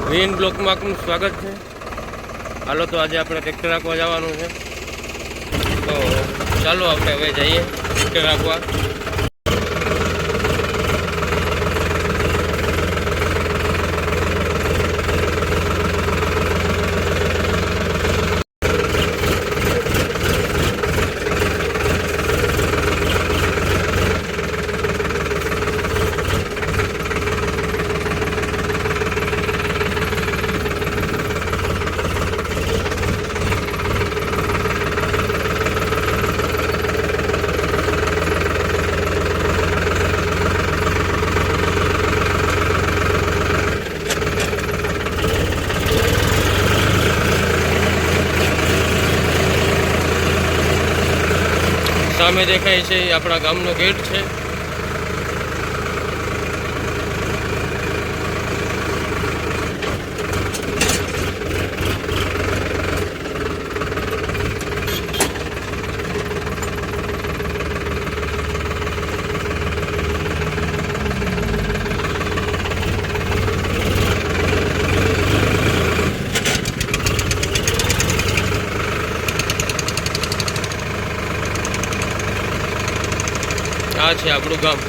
Win બ્લોકમાં આપનું સ્વાગત છે। હાલો તો આજે આપણે ટ્રેક્ટર રાખવા જવાનું છે, તો ચાલો આપણે હવે જઈએ ટ્રેક્ટર રાખવા। સામે દેખાય છે એ આપણા ગામનો ગેટ છે। આ છે આપણું ગામ।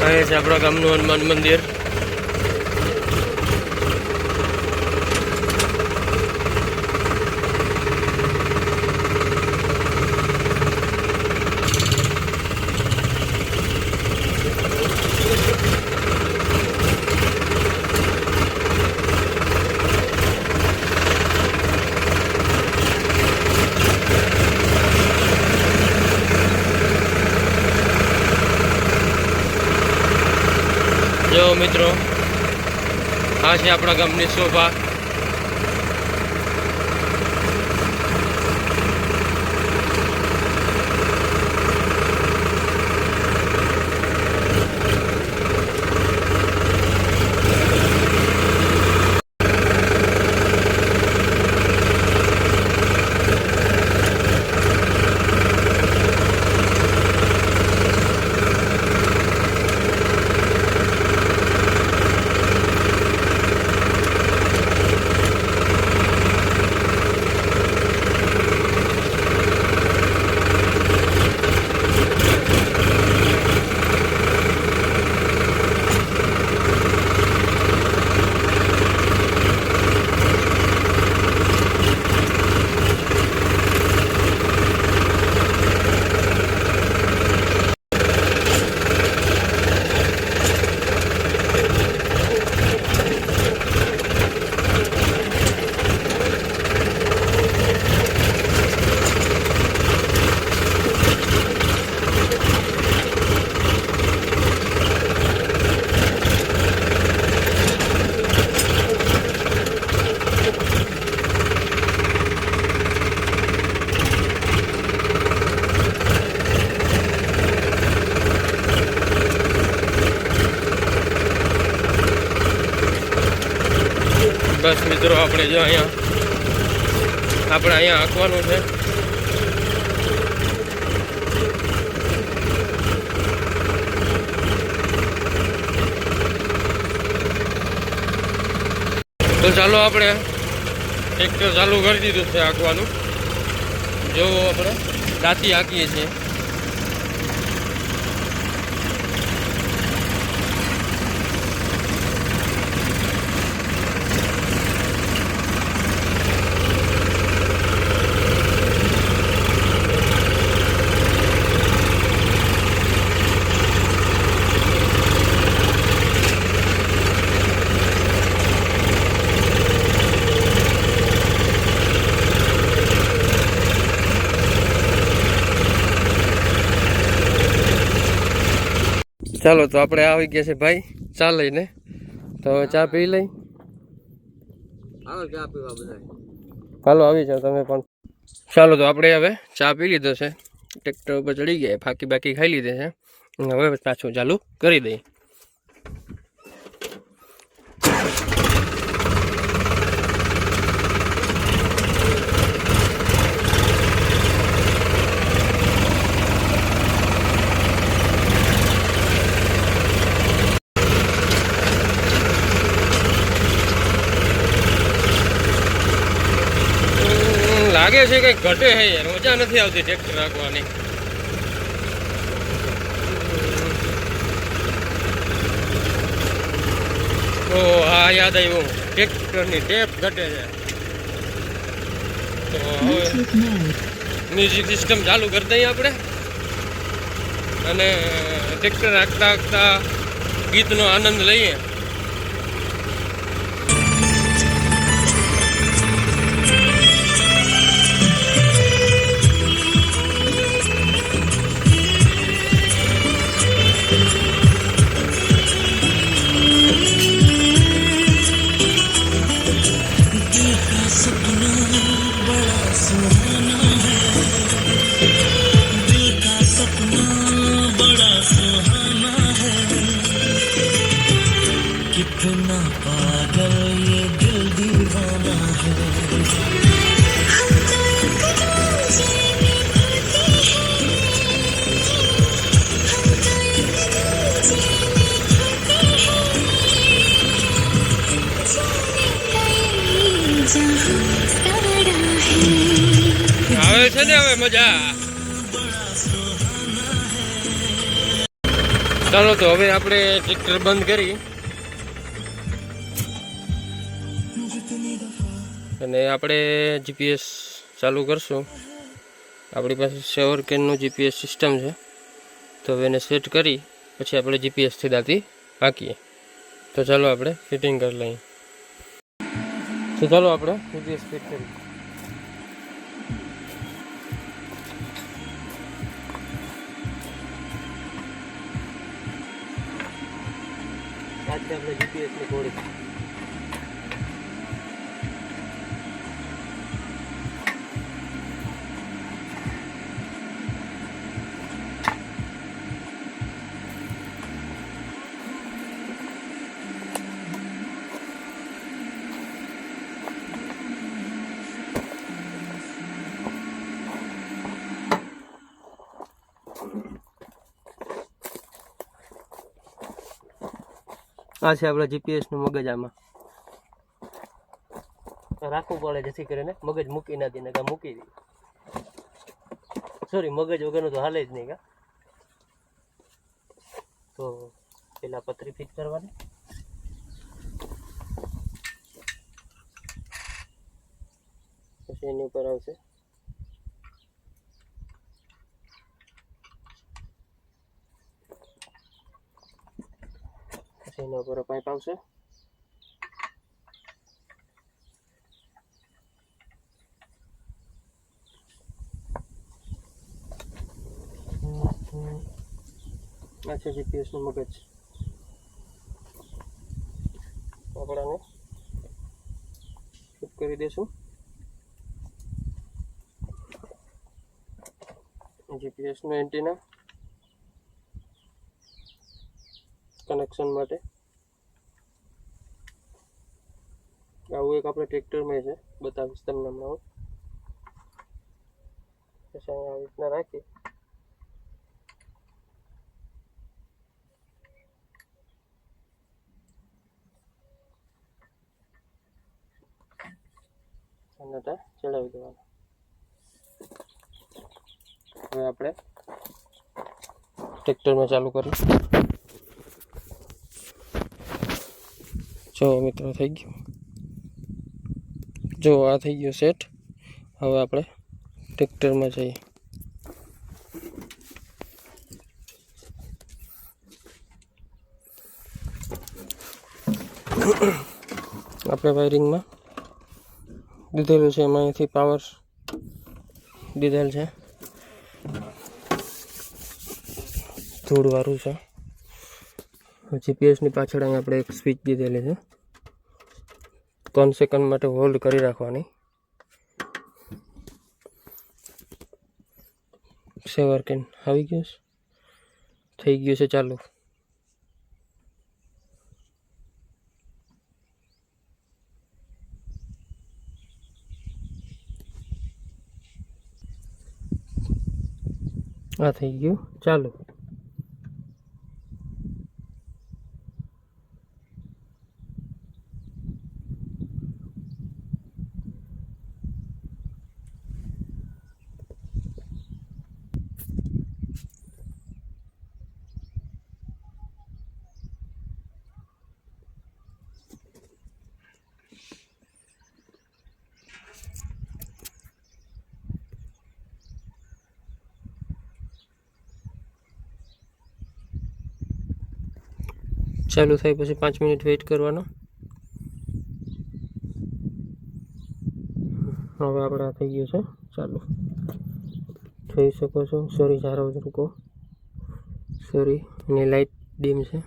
અહીંયા છે આપણા ગામનું હનુમાન મંદિર। જો મિત્રો, આ છે આપણા ગામની શોભા। બસ મિત્રો, આપણે જો અહીંયા આંકવાનું છે। તો ચાલો આપણે ટ્રેક્ટર ચાલુ કરી દીધું છે આંકવાનું। જો આપણે દાંતી આંકીએ છીએ। ચાલો તો આપણે આવી ગયા છે ભાઈ ચા લઈને, તો હવે ચા પી લઈ. હાલો ચા પીવા બધા. હાલો આવી જાઓ તમે પણ. ચાલો તો આપણે હવે ચા પી લીધો છે, ટ્રેક્ટર ઉપર ચડી ગયા, ફાકી બાકી ખાઈ લીધે છે, હવે પાછું ચાલુ કરી દઈએ. લાગે છે કઈ ઘટે છે યાર, મજા નથી આવતી ટ્રેક્ટર રાખવાની. ઓ હા યાદ આવ્યું, ટ્રેક્ટરની ટેપ ઘટે છે. તો હવે મ્યુઝિક સિસ્ટમ ચાલુ કરી દઈએ આપણે, અને ટ્રેક્ટર રાખતા રાખતા ગીતનો આનંદ લઈએ. कितना पागल ये दिल दीवाना है. આવે છે ને હવે મજા. ચાલો તો હવે આપણે ટ્રેક્ટર બંધ કરી અને આપણે જીપીએસ ચાલુ કરશું. આપણી પાસે સેવરકેનનું જીપીએસ સિસ્ટમ છે, તો હવે એને સેટ કરી પછી આપણે જીપીએસથી દાંતી હાંકીએ. તો ચાલો આપણે ફિટિંગ કરી લઈએ. તો ચાલો આપણે જીપીએસ ફિટ કરીએ. આજે આપણે જીપીએસની ગોળી આ છે આપણા જીપીએસનું મગજ. આમાં રાખવું પડે જેથી કરીને મગજ મૂકી ના દે, ને કા મૂકી દે. સોરી, મગજ વગરનું તો હાલે જ નહીં કા. તો પેલા પતરી ફિટ કરવાની, પછી એની ઉપર આવશે એના ઉપર પાઇપ આવશે. આ છે જીપીએસનું મગજ. આપણાને ફિટ કરી દઈશું. જીપીએસનું એન્ટીના કનેક્શન માટે આવું એક આપણે ટ્રેક્ટરમાં છે, બતાવીશ તમને હમણાં. પછી અહીંયા આવી રીતના રાખી અને ચડાવી દેવાનું. હવે આપણે ટ્રેક્ટરમાં ચાલુ કરીએ. જો મિત્રો થઈ ગયું, જો આ થઈ ગયું સેટ. હવે આપણે ટ્રેક્ટરમાં જઈએ. આપણે વાયરિંગમાં દીધેલું છે, એમાં અહીંથી પાવર દીધેલ છે, ધૂળવાળું છે. જીપીએસની પાછળ અહીં આપણે એક સ્વિચ દીધેલી છે, 3 સેકન્ડ માટે હોલ્ડ કરી રાખવાની. સેવર્કેન આવી ગયું છે, થઈ ગયું છે ચાલુ. આ થઈ ગયું ચાલુ. ચાલુ થાય પછી 5 મિનિટ વેઇટ કરવાનો. હવે આપણે થઈ ગયું છે ચાલુ, જોઈ શકો છો. સોરી સારો રૂકો, સોરી એની લાઇટ ડીમ છે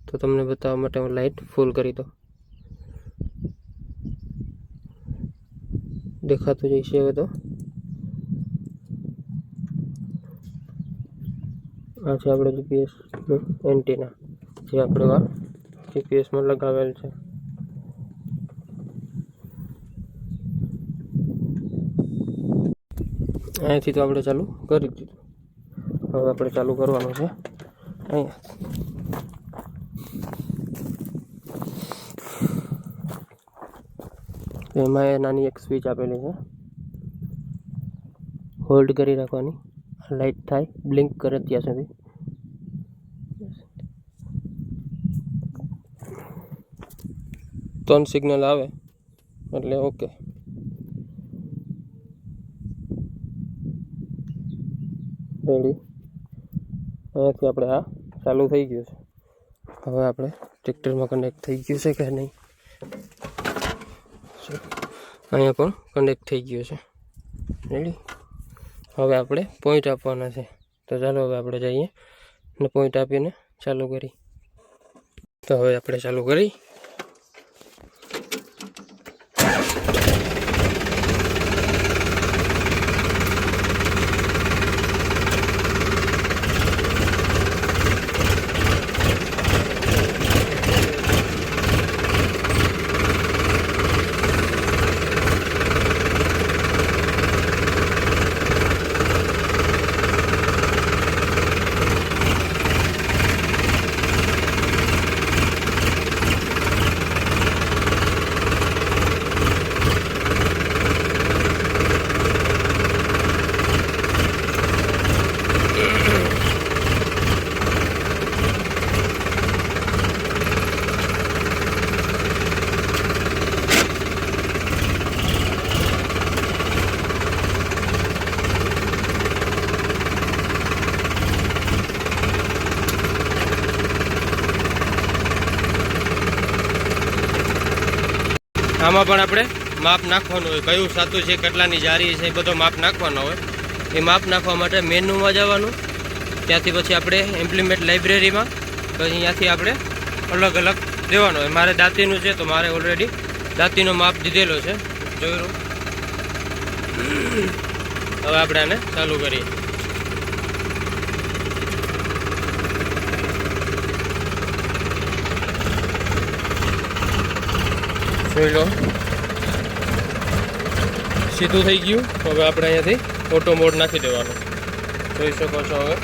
તો તમને બતાવવા માટે હું લાઇટ ફૂલ કરી દઉં. દેખાતું જઈશે હવે તો. આ છે આપણે જીપીએસનું એન્ટીના જે આપણે આ જીપીએસમાં લગાવેલ છે. અહીંયાથી તો આપણે ચાલુ કરી દીધું. હવે આપણે ચાલુ કરવાનું છે અહીંયા. એમાં એ નાની એક સ્વિચ આપેલી છે, હોલ્ડ કરી રાખવાની. લાઇટ થાય, બ્લિંક કરે ત્યાં સુધી. ટર્ન સિગ્નલ આવે એટલે ઓકે. રેડી. અહીંયાથી આપણે આ ચાલુ થઈ ગયું છે. હવે આપણે ટ્રેક્ટરમાં કનેક્ટ થઈ ગયું છે કે નહીં, અહીંયા પણ કનેક્ટ થઈ ગયું છે. રેડી. હવે આપણે પોઈન્ટ આપવાના છે, તો ચાલો હવે આપણે જઈએ ને પોઈન્ટ આપીને ચાલુ કરી. તો હવે આપણે ચાલુ કરી. આમાં પણ આપણે માપ નાખવાનું હોય, કયું સાતું છે, કેટલાની જારી છે, એ બધો માપ નાખવાનો હોય. એ માપ નાખવા માટે મેનુમાં જવાનું, ત્યાંથી પછી આપણે ઇમ્પ્લિમેન્ટ લાઇબ્રેરીમાં, પછી અહીંયાથી આપણે અલગ અલગ દેવાનો હોય. મારે દાંતીનું છે તો મારે ઓલરેડી દાંતીનો માપ દીધેલો છે, જોયું. હવે આપણે આને ચાલુ કરીએ. જોઈ લો, સીધું થઈ ગયું. હવે આપણે અહીંયાથી ઓટો મોડ નાખી દેવાનો, જોઈ શકો છો. હવે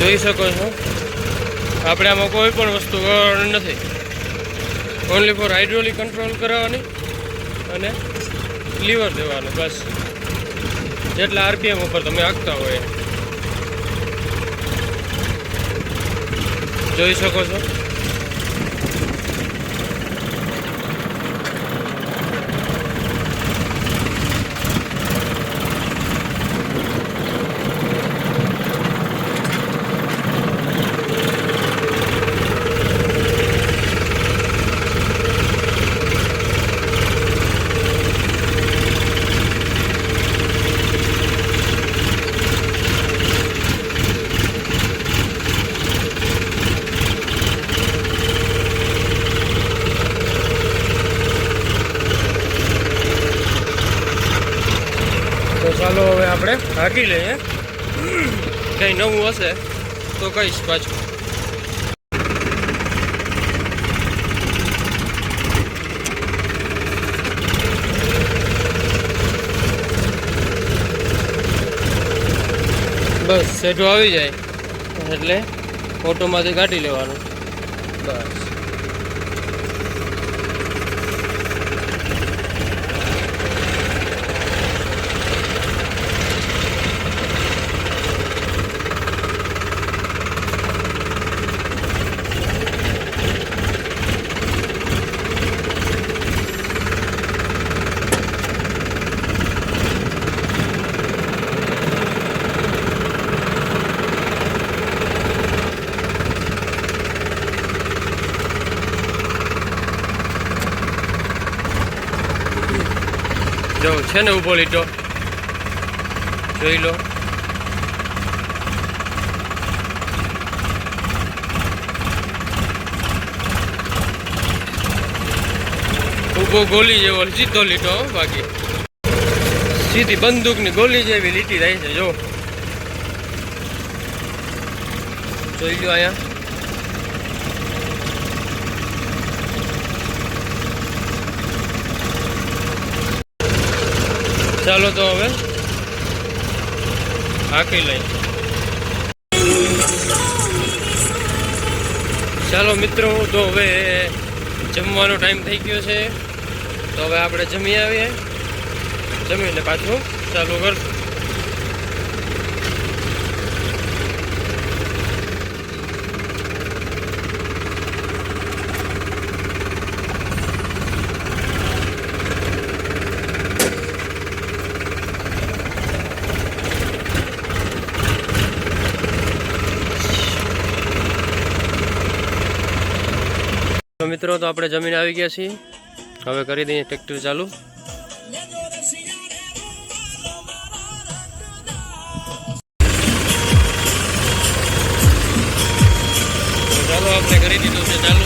જોઈ શકો છો, આપણે આમાં કોઈ પણ વસ્તુ કરવાની નથી. ઓનલી ફોર હાઇડ્રોલિક કંટ્રોલ કરાવવાની અને લીવર દેવાનું, બસ. જેટલા આરપીએમ ઉપર તમે હાંકતા હોય. જોઈ શકો છો. તો ચાલો હવે આપણે હાકી લઈએ. કંઈ નવું હશે તો કહીશ પાછું. બસ સેટું આવી જાય એટલે ઓટોમાંથી કાઢી લેવાનું. બસ જો છે ને ઊભો લીટો જોઈ લો. ઊભો ગોલી જેવો સીધો લીટો, બાકી સીધી બંદૂકની ગોલી જેવી લીટી થાય છે. જો જોઈ લો અહીંયા. ચાલો તો હવે હાકી લઈ. ચાલો મિત્રો, તો હવે જમવાનો ટાઈમ થઈ ગયો છે. તો હવે આપણે જમી આવીએ, જમીને પાછું ચાલુ કરશું. તો મિત્રો, તો આપણે જમીન આવી ગયા છીએ. હવે કરી દઈએ ટ્રેક્ટર ચાલુ. ચાલો આપણે કરી દીધું છે ચાલુ.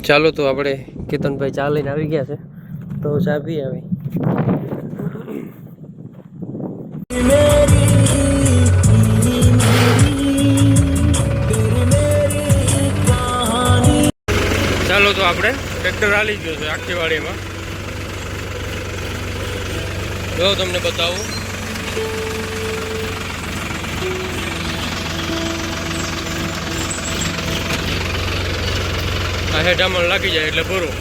ચાલો તો આપણે કેતનભાઈ ચા લઈને આવી ગયા છે, તો ચા પી આવી. ચાલો તો આપણે ટ્રેક્ટર હાલી ગયો છે આખી વાડીમાં. જો તમને બતાવું, આ હેઠામાં લાગી જાય એટલે પૂરું.